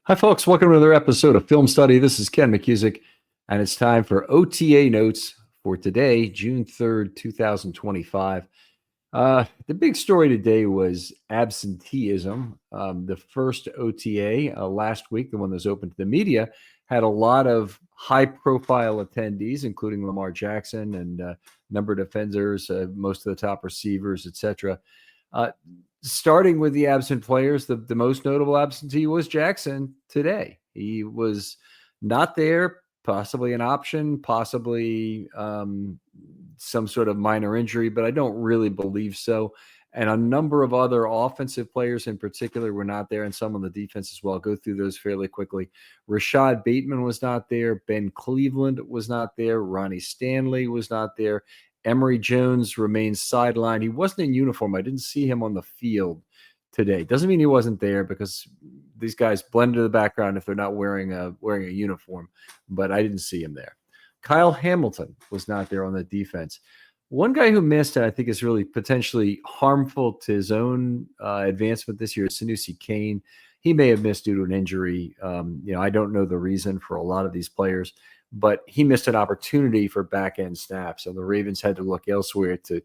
Hi, folks. Welcome to another episode of Film Study. This is Ken McCusick, and it's time for OTA Notes for today, June 3rd, 2025. The big story today was absenteeism. The first OTA last week, the one that was open to the media, had a lot of high-profile attendees, including Lamar Jackson and a number of defenders, most of the top receivers, etc. Starting with the absent players, the most notable absentee was Jackson today. He was not there, possibly an option, possibly some sort of minor injury, but I don't really believe so. And a number of other offensive players in particular were not there, and some on the defense as well. I'll go through those fairly quickly. Rashad Bateman was not there. Ben Cleveland was not there. Ronnie Stanley was not there. Emory Jones remains sidelined. He wasn't in uniform. I didn't see him on the field today. Doesn't mean he wasn't there because these guys blend into the background if they're not wearing a uniform, but I didn't see him there. Kyle Hamilton was not there on the defense. One guy who missed, and I think is really potentially harmful to his own advancement this year, is Sanusi Kane. He may have missed due to an injury. I don't know the reason for a lot of these players, but he missed an opportunity for back-end snaps, and the Ravens had to look elsewhere to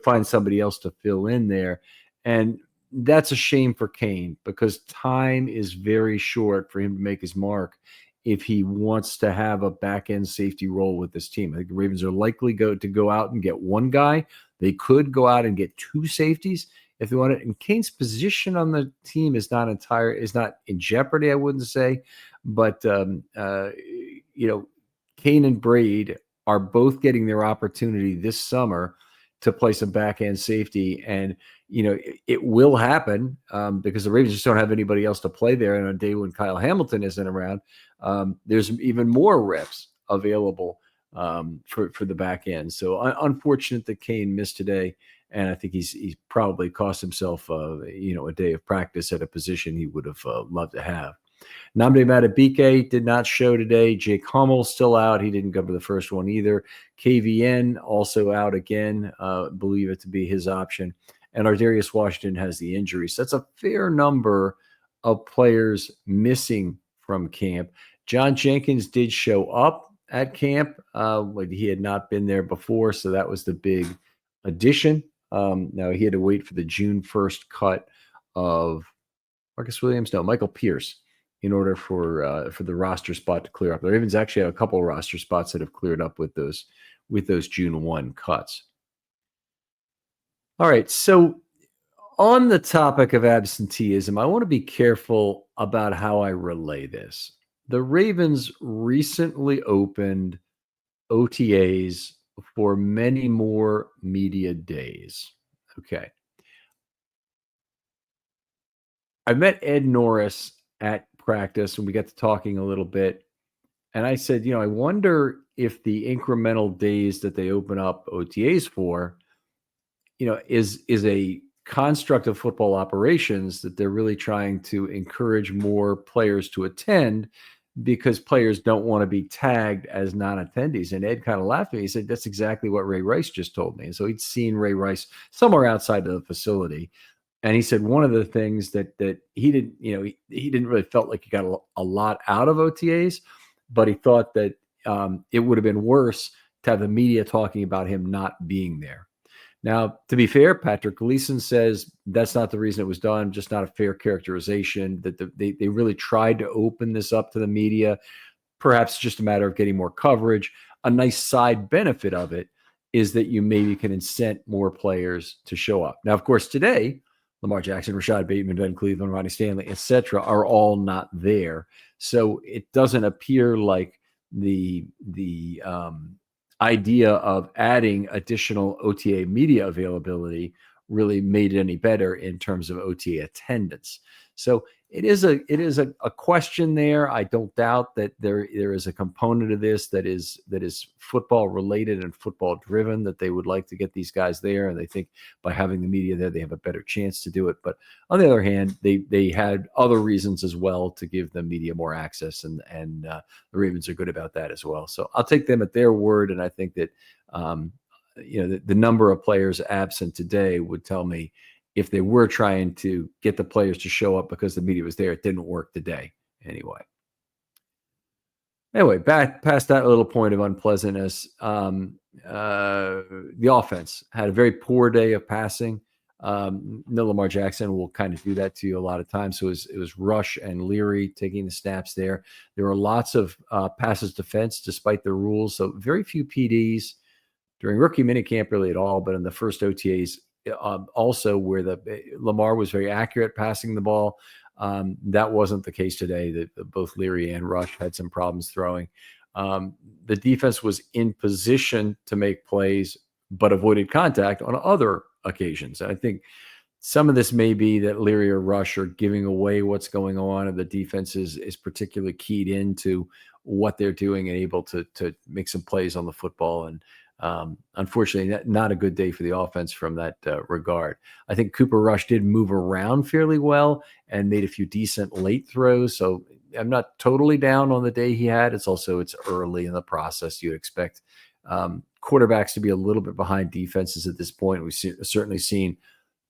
find somebody else to fill in there. And that's a shame for Kane because time is very short for him to make his mark if he wants to have a back-end safety role with this team. I think the Ravens are likely to go out and get one guy. They could go out and get two safeties if they want it. And Kane's position on the team is not in jeopardy, I wouldn't say. But, Kane and Braid are both getting their opportunity this summer to play some back-end safety. And, it will happen because the Ravens just don't have anybody else to play there. And on a day when Kyle Hamilton isn't around, there's even more reps available for the back end. So unfortunate that Kane missed today. And I think he's probably cost himself, a day of practice at a position he would have loved to have. Nnamdi Madubuike did not show today. Jake Hummel still out. He didn't cover the first one either. KVN also out again. Believe it to be his option. And Ardarius Washington has the injury. So that's a fair number of players missing from camp. John Jenkins did show up at camp. He had not been there before, so that was the big addition. Now he had to wait for the June 1st cut of Michael Pierce in order for the roster spot to clear up. The Ravens actually have a couple of roster spots that have cleared up with those June 1 cuts. All right, so on the topic of absenteeism, I want to be careful about how I relay this. The Ravens recently opened OTAs for many more media days. Okay. I met Ed Norris at practice and we got to talking a little bit. And I said, I wonder if the incremental days that they open up OTAs for, is a construct of football operations that they're really trying to encourage more players to attend because players don't want to be tagged as non-attendees. And Ed kind of laughed at me. He said, that's exactly what Ray Rice just told me. And so he'd seen Ray Rice somewhere outside of the facility. And he said one of the things that he didn't, he didn't really felt like he got a lot out of OTAs, but he thought that it would have been worse to have the media talking about him not being there. Now, to be fair, Patrick Gleason says that's not the reason it was done, just not a fair characterization, that they really tried to open this up to the media. Perhaps just a matter of getting more coverage. A nice side benefit of it is that you maybe can incent more players to show up. Now, of course, today, Lamar Jackson, Rashad Bateman, Ben Cleveland, Ronnie Stanley, etc., are all not there. So it doesn't appear like the idea of adding additional OTA media availability really made it any better in terms of OTA attendance. So it is a question there. I don't doubt that there is a component of this that is football related and football driven, that they would like to get these guys there, and they think by having the media there they have a better chance to do it. But on the other hand, they had other reasons as well to give the media more access, and the Ravens are good about that as well. So I'll take them at their word, and I think that the number of players absent today would tell me if they were trying to get the players to show up because the media was there, it didn't work today. Anyway, back past that little point of unpleasantness, the offense had a very poor day of passing. No Lamar Jackson will kind of do that to you a lot of times. So it was Rush and Leary taking the snaps there. There were lots of passes defense despite the rules. So very few PDs during rookie minicamp, really at all. But in the first OTAs, also where Lamar was very accurate passing the ball. That wasn't the case today. That both Leary and Rush had some problems throwing. The defense was in position to make plays, but avoided contact on other occasions. And I think some of this may be that Leary or Rush are giving away what's going on, and the defense is particularly keyed into what they're doing and able to make some plays on the football. And unfortunately, not a good day for the offense from that regard. I think Cooper Rush did move around fairly well and made a few decent late throws. So I'm not totally down on the day he had. It's early in the process. You'd expect quarterbacks to be a little bit behind defenses at this point. We've certainly seen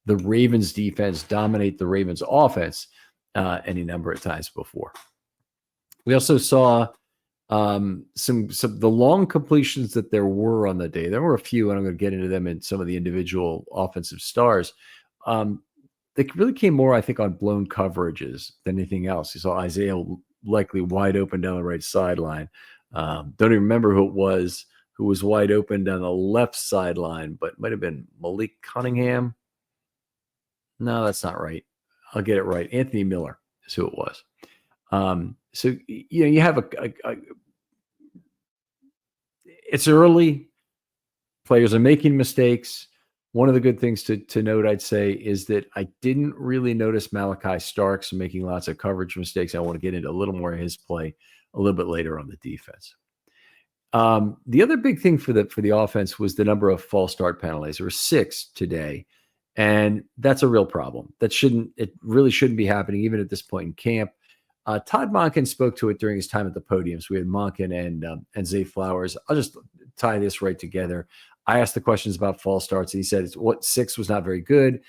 the Ravens defense dominate the Ravens offense any number of times before. We also saw some the long completions that there were on the day. There were a few, and I'm going to get into them in some of the individual offensive stars. They really came more, I think, on blown coverages than anything else. You saw Isaiah likely wide open down the right sideline. Don't even remember who it was who was wide open down the left sideline, but it might have been Malik Cunningham. No, that's not right. I'll get it right. Anthony Miller is who it was. So, you have it's early. Players are making mistakes. One of the good things to note, I'd say, is that I didn't really notice Malachi Starks making lots of coverage mistakes. I want to get into a little more of his play a little bit later on the defense. The other big thing for the offense was the number of false start penalties. There were 6 today, and that's a real problem. It really shouldn't be happening even at this point in camp. Todd Monken spoke to it during his time at the podium. So we had Monken and Zay Flowers. I'll just tie this right together. I asked the questions about false starts, and he said 6 was not very good.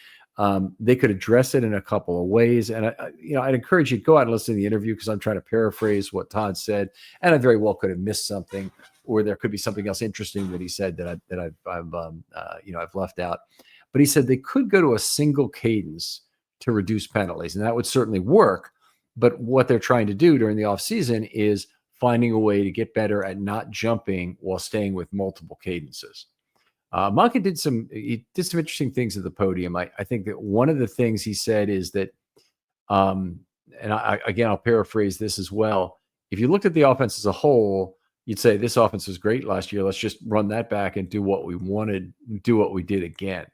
They could address it in a couple of ways. And I'd encourage you to go out and listen to the interview, because I'm trying to paraphrase what Todd said, and I very well could have missed something, or there could be something else interesting that he said that I've left out. But he said they could go to a single cadence to reduce penalties, and that would certainly work. But what they're trying to do during the offseason is finding a way to get better at not jumping while staying with multiple cadences. Monken did some interesting things at the podium. I think that one of the things he said is that, and I'll paraphrase this as well. If you looked at the offense as a whole, you'd say this offense was great last year. Let's just run that back and do what we wanted, do what we did again.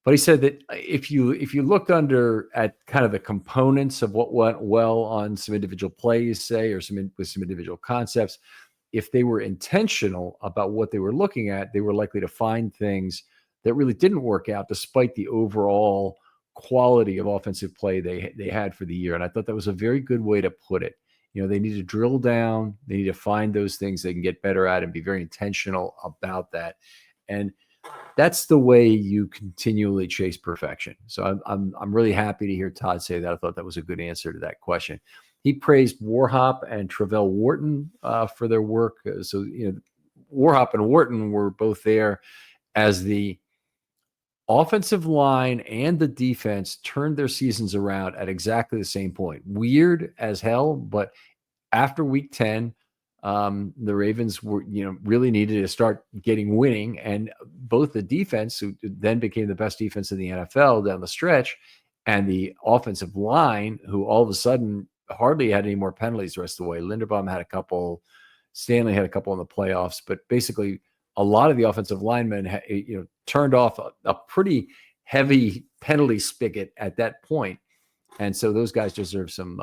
But he said that if you looked at kind of the components of what went well on some individual plays, say, or with some individual concepts, if they were intentional about what they were looking at, they were likely to find things that really didn't work out, despite the overall quality of offensive play they had for the year. And I thought that was a very good way to put it. They need to drill down. They need to find those things they can get better at and be very intentional about that. And that's the way you continually chase perfection. So I'm really happy to hear Todd say that. I thought that was a good answer to that question. He praised Warhop and Travell Wharton for their work. So Warhop and Wharton were both there as the offensive line and the defense turned their seasons around at exactly the same point. Weird as hell, but after week 10, the Ravens were, really needed to start winning, and both the defense, who then became the best defense in the NFL down the stretch, and the offensive line, who all of a sudden hardly had any more penalties the rest of the way. Linderbaum had a couple, Stanley had a couple in the playoffs, but basically a lot of the offensive linemen, turned off a pretty heavy penalty spigot at that point, and so those guys deserve some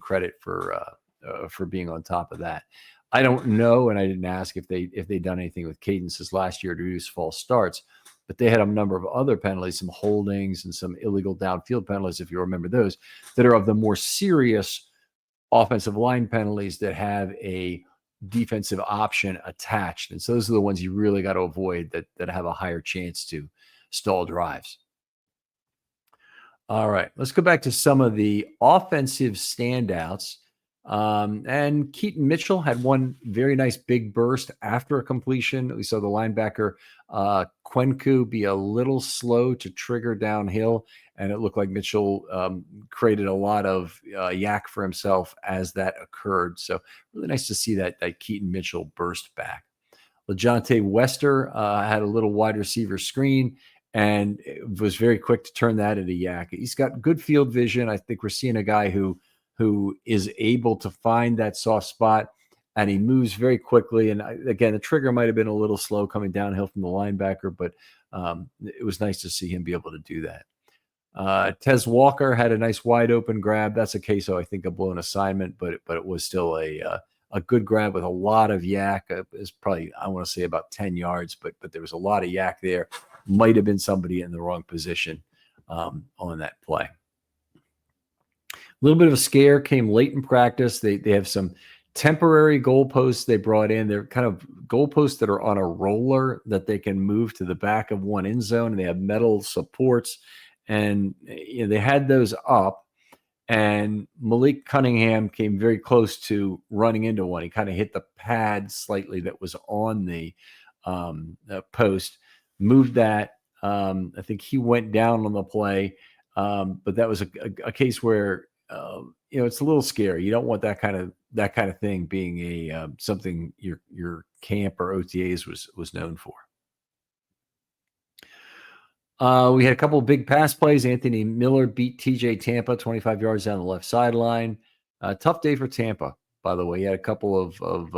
credit for being on top of that. I don't know, and I didn't ask if they'd done anything with cadences last year to reduce false starts, but they had a number of other penalties, some holdings and some illegal downfield penalties, if you remember those, that are of the more serious offensive line penalties that have a defensive option attached. And so those are the ones you really got to avoid that have a higher chance to stall drives. All right, let's go back to some of the offensive standouts. And Keaton Mitchell had one very nice big burst after a completion. We saw the linebacker Kwenku be a little slow to trigger downhill, and it looked like Mitchell created a lot of yak for himself as that occurred. So really nice to see that Keaton Mitchell burst back. LeJontay Wester had a little wide receiver screen and was very quick to turn that into yak. He's got good field vision. I think we're seeing a guy who is able to find that soft spot, and he moves very quickly. And again, the trigger might have been a little slow coming downhill from the linebacker, but it was nice to see him be able to do that. Tez Walker had a nice wide open grab. That's a case of, I think, a blown assignment, but it was still a good grab with a lot of yak. It's probably, I want to say, about 10 yards, but there was a lot of yak there. Might have been somebody in the wrong position on that play. A little bit of a scare came late in practice. They have some temporary goalposts they brought in. They're kind of goalposts that are on a roller that they can move to the back of one end zone, and they have metal supports. And they had those up, and Malik Cunningham came very close to running into one. He kind of hit the pad slightly that was on the post, moved that. I think he went down on the play, but that was a case where it's a little scary. You don't want that kind of thing being a something your camp or OTAs was known for. We had a couple of big pass plays. Anthony Miller beat TJ Tampa 25 yards down the left sideline. Tough day for Tampa, by the way. He had a couple of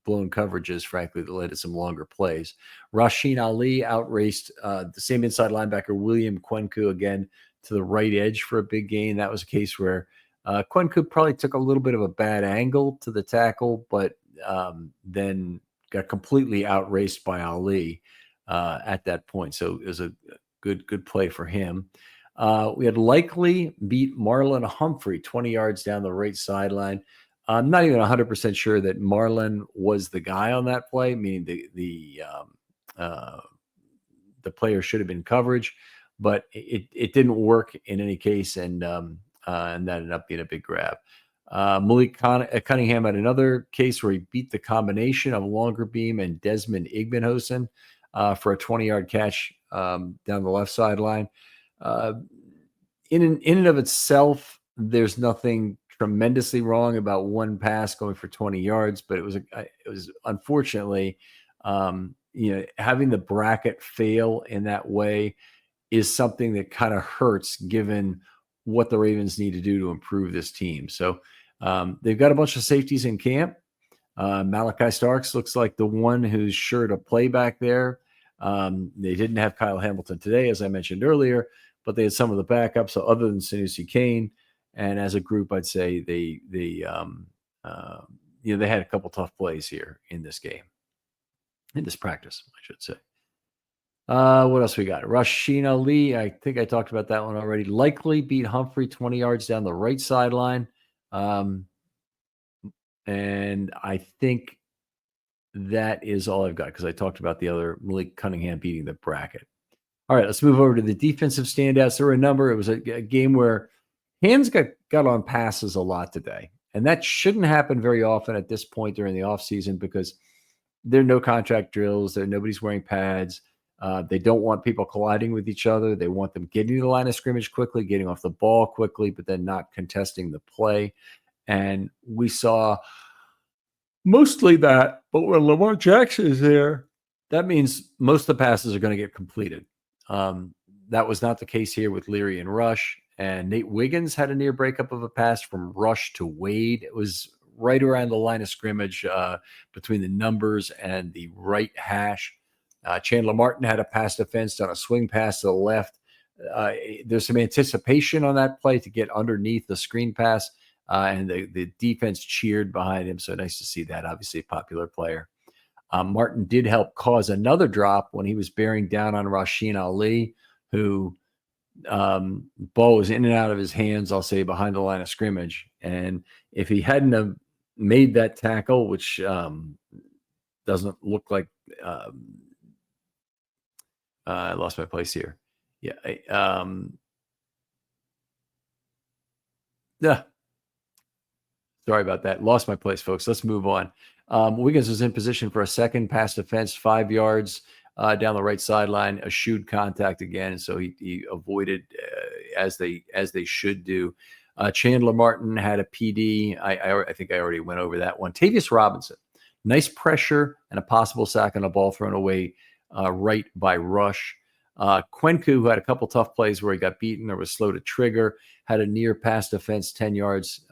blown coverages, frankly, that led to some longer plays. Rasheen Ali outraced the same inside linebacker, William Kwenku, again to the right edge for a big gain. That was a case where Kwenku probably took a little bit of a bad angle to the tackle, but then got completely outraced by Ali at that point. So it was a good play for him. We had Likely beat Marlon Humphrey 20 yards down the right sideline. I'm not even 100% sure that Marlon was the guy on that play, meaning the player should have been coverage, but it didn't work in any case, and that ended up being a big grab. Malik Cunningham had another case where he beat the combination of Longer Beam and Desmond Igbenhosen for a 20-yard catch down the left sideline. In and of itself, there's nothing tremendously wrong about one pass going for 20 yards, but it was unfortunately, having the bracket fail in that way is something that kind of hurts given what the Ravens need to do to improve this team. So they've got a bunch of safeties in camp. Malachi Starks looks like the one who's sure to play back there. They didn't have Kyle Hamilton today, as I mentioned earlier, but they had some of the backups. So other than Sanusi Kane, and as a group, I'd say they had a couple tough plays here in this game, in this practice, I should say. What else we got? Rasheen Ali, I think I talked about that one already. Likely beat Humphrey 20 yards down the right sideline. And I think that is all I've got because I talked about the other Malik Cunningham beating the bracket. All right, let's move over to the defensive standouts. There were a number. It was a game where hands got on passes a lot today. And that shouldn't happen very often at this point during the offseason because there are no contract drills. Nobody's wearing pads. They don't want people colliding with each other. They want them getting to the line of scrimmage quickly, getting off the ball quickly, but then not contesting the play. And we saw mostly that, but when Lamar Jackson is there, that means most of the passes are going to get completed. That was not the case here with Leary and Rush. And Nate Wiggins had a near breakup of a pass from Rush to Wade. It was right around the line of scrimmage between the numbers and the right hash. Chandler Martin had a pass defense on a swing pass to the left. There's some anticipation on that play to get underneath the screen pass, and the defense cheered behind him. So nice to see that. Obviously, a popular player. Martin did help cause another drop when he was bearing down on Rasheen Ali, who ball was in and out of his hands, I'll say, behind the line of scrimmage. And if he hadn't have made that tackle, which doesn't look like I lost my place here. Yeah. Yeah. Sorry about that. Lost my place, folks. Let's move on. Wiggins was in position for a second pass defense, 5 yards down the right sideline, eschewed contact again, so he avoided as they should do. Chandler Martin had a PD. I think I already went over that one. Tavius Robinson, nice pressure and a possible sack on a ball thrown away right by Rush. Kwenku, who had a couple tough plays where he got beaten or was slow to trigger, had a near pass defense, 10 yards.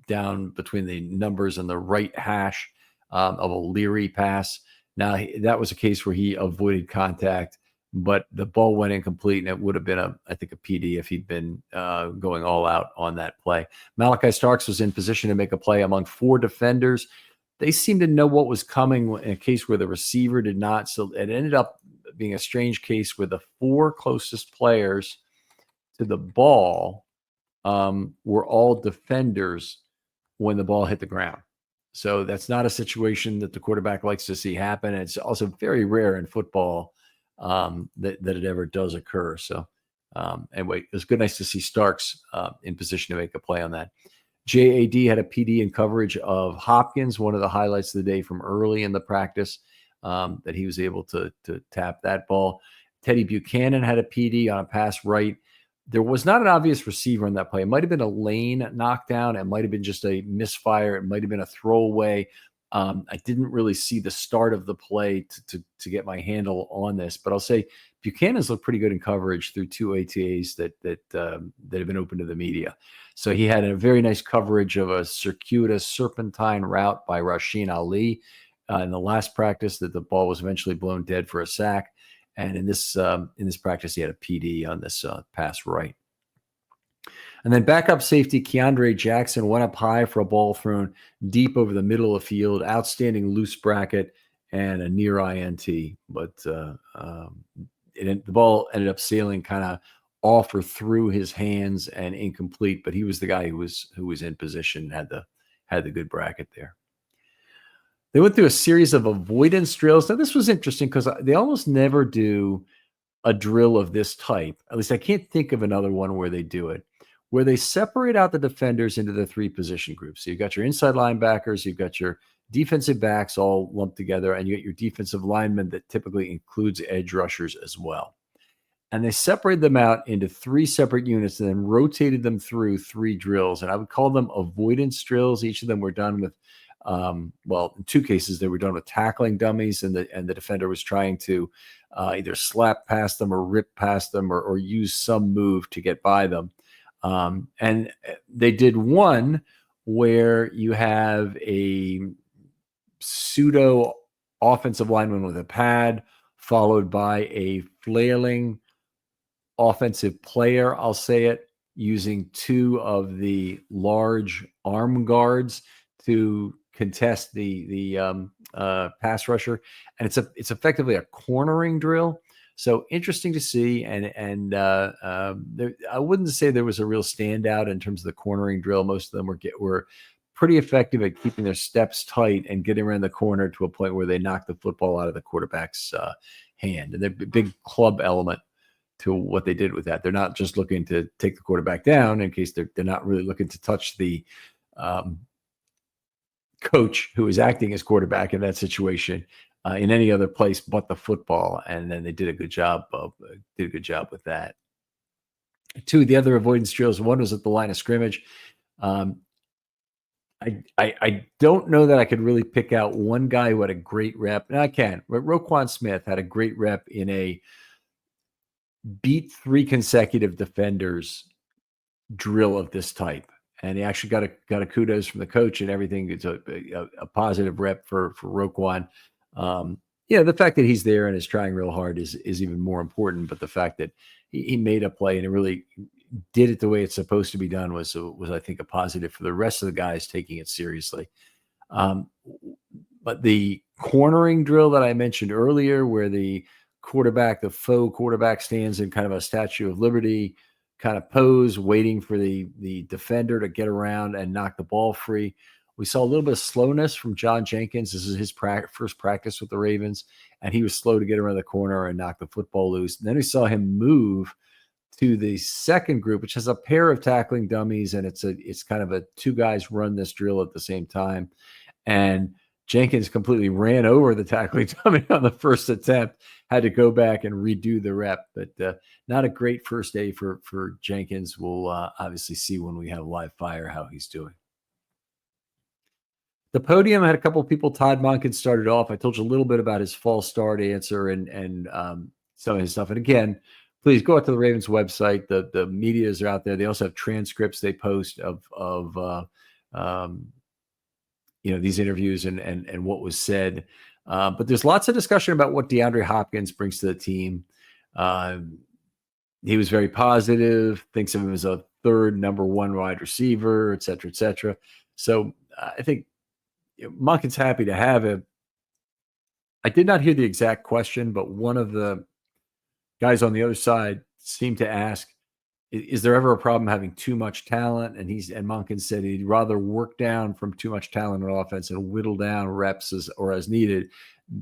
Down between the numbers and the right hash of a Leary pass. Now, that was a case where he avoided contact, but the ball went incomplete, and it would have been, I think, a PD if he'd been going all out on that play. Malachi Starks was in position to make a play among 4 defenders. They seemed to know what was coming in a case where the receiver did not. So it ended up being a strange case where the 4 closest players to the ball were all defenders when the ball hit the ground. So that's not a situation that the quarterback likes to see happen. It's also very rare in football that it ever does occur. So anyway, it was nice to see Starks in position to make a play on that. JAD had a PD in coverage of Hopkins, one of the highlights of the day from early in the practice, that he was able to tap that ball. Teddy Buchanan had a PD on a pass right. There was not an obvious receiver in that play. It might have been a lane knockdown. It might have been just a misfire. It might have been a throwaway. I didn't really see the start of the play to get my handle on this, but I'll say Buchanan's looked pretty good in coverage through 2 OTAs that have been open to the media. So he had a very nice coverage of a circuitous serpentine route by Rasheen Ali in the last practice that the ball was eventually blown dead for a sack. And in this practice, he had a PD on this pass right. And then backup safety Keandre Jackson went up high for a ball thrown deep over the middle of the field. Outstanding loose bracket and a near INT. But the ball ended up sailing kind of off or through his hands and incomplete. But he was the guy who was in position, had the good bracket there. They went through a series of avoidance drills. Now, this was interesting because they almost never do a drill of this type. At least I can't think of another one where they do it, where they separate out the defenders into the 3 position groups. So you've got your inside linebackers, you've got your defensive backs all lumped together, and you get your defensive linemen that typically includes edge rushers as well. And they separated them out into 3 separate units and then rotated them through 3 drills. And I would call them avoidance drills. Each of them were done with in 2 cases, they were done with tackling dummies, and the defender was trying to either slap past them or rip past them or use some move to get by them. And they did one where you have a pseudo offensive lineman with a pad followed by a flailing offensive player, I'll say it, using 2 of the large arm guards to contest the pass rusher, and it's effectively a cornering drill. So interesting to see, and I wouldn't say there was a real standout in terms of the cornering drill. Most of them were pretty effective at keeping their steps tight and getting around the corner to a point where they knock the football out of the quarterback's hand. And there's a big club element to what they did with that. They're not just looking to take the quarterback down in case they're not really looking to touch the coach who is acting as quarterback in that situation in any other place but the football. And then they did a good job with that. 2 of the other avoidance drills, one was at the line of scrimmage. I don't know that I could really pick out one guy who had a great rep. And I can. Roquan Smith had a great rep in a beat 3 consecutive defenders drill of this type. And he actually got a kudos from the coach and everything. It's a positive rep for Roquan. The fact that he's there and is trying real hard is even more important. But the fact that he made a play and it really did it the way it's supposed to be done was I think a positive for the rest of the guys taking it seriously. But the cornering drill that I mentioned earlier, where the faux quarterback stands in kind of a Statue of Liberty kind of pose, waiting for the defender to get around and knock the ball free. We saw a little bit of slowness from John Jenkins. This is his first practice with the Ravens, and he was slow to get around the corner and knock the football loose. And then we saw him move to the second group, which has a pair of tackling dummies, and it's kind of a two guys run this drill at the same time. And Jenkins completely ran over the tackling dummy on the first attempt, had to go back and redo the rep. But not a great first day for Jenkins. We'll obviously see when we have live fire how he's doing. The podium had a couple of people. Todd Monken started off. I told you a little bit about his false start answer and some of his stuff. And again, please go out to the Ravens website. The medias are out there. They also have transcripts they post of these interviews and what was said. But there's lots of discussion about what DeAndre Hopkins brings to the team. He was very positive, thinks of him as a third number one wide receiver, et cetera, et cetera. So I think Monken's happy to have him. I did not hear the exact question, but one of the guys on the other side seemed to ask, is there ever a problem having too much talent? And Monken said he'd rather work down from too much talent on offense and whittle down reps as needed,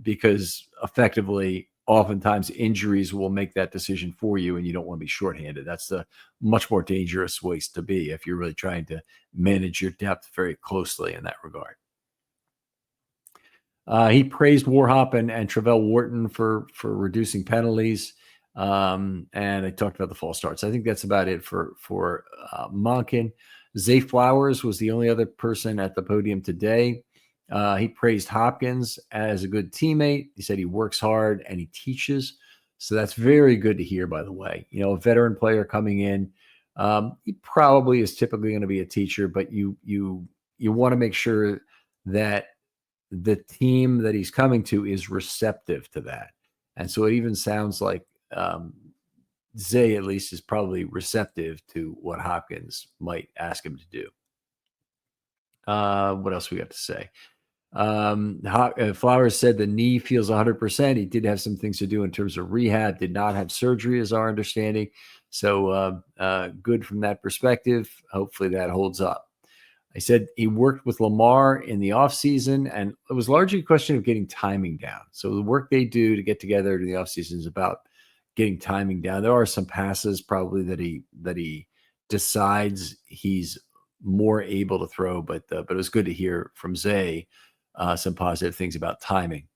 because effectively, oftentimes injuries will make that decision for you, and you don't want to be shorthanded. That's the much more dangerous ways to be if you're really trying to manage your depth very closely in that regard. He praised Warhop and Travell Wharton for reducing penalties. And I talked about the false starts. I think that's about it for Monken. Zay Flowers was the only other person at the podium today. He praised Hopkins as a good teammate. He said he works hard and he teaches. So that's very good to hear, by the way. A veteran player coming in, he probably is typically going to be a teacher, but you want to make sure that the team that he's coming to is receptive to that. And so it even sounds like Zay, at least, is probably receptive to what Hopkins might ask him to do. What else we got to say? Flowers said the knee feels 100%. He did have some things to do in terms of rehab, did not have surgery, is our understanding. So good from that perspective. Hopefully that holds up. I said he worked with Lamar in the offseason, and it was largely a question of getting timing down. So the work they do to get together in the offseason is about getting timing down. There are some passes probably that he decides he's more able to throw, but it was good to hear from Zay some positive things about timing.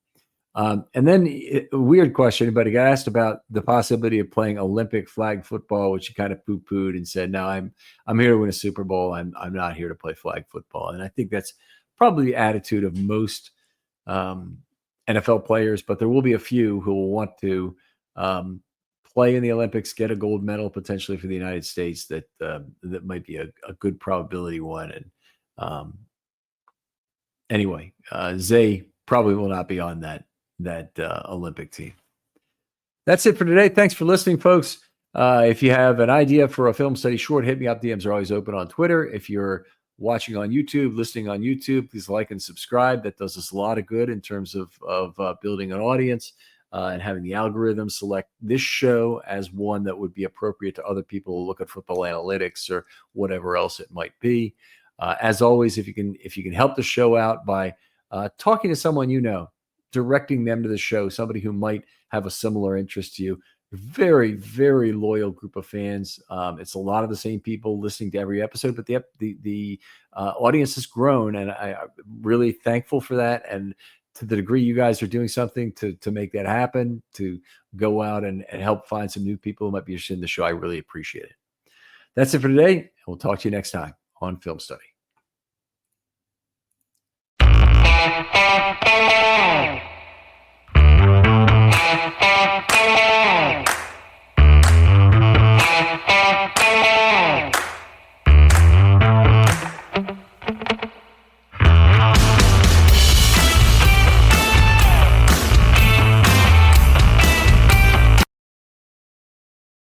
And then a weird question, but he got asked about the possibility of playing Olympic flag football, which he kind of poo-pooed and said, "No, I'm here to win a Super Bowl. I'm not here to play flag football." And I think that's probably the attitude of most NFL players, but there will be a few who will want to play in the Olympics, get a gold medal potentially for the United States. That might be a good probability one. And anyway, Zay probably will not be on that Olympic team. That's it for today. Thanks for listening, folks. If you have an idea for a film study short, hit me up. DMs are always open on Twitter. If you're watching on YouTube, listening on YouTube, please like and subscribe. That does us a lot of good in terms of building an audience and having the algorithm select this show as one that would be appropriate to other people who look at football analytics or whatever else it might be. As always, if you can help the show out by talking to someone directing them to the show, somebody who might have a similar interest to you. Very, very loyal group of fans. It's a lot of the same people listening to every episode, but the audience has grown, and I'm really thankful for that. And to the degree you guys are doing something to make that happen, to go out and help find some new people who might be interested in the show, I really appreciate it. That's it for today, and we'll talk to you next time on Film Study.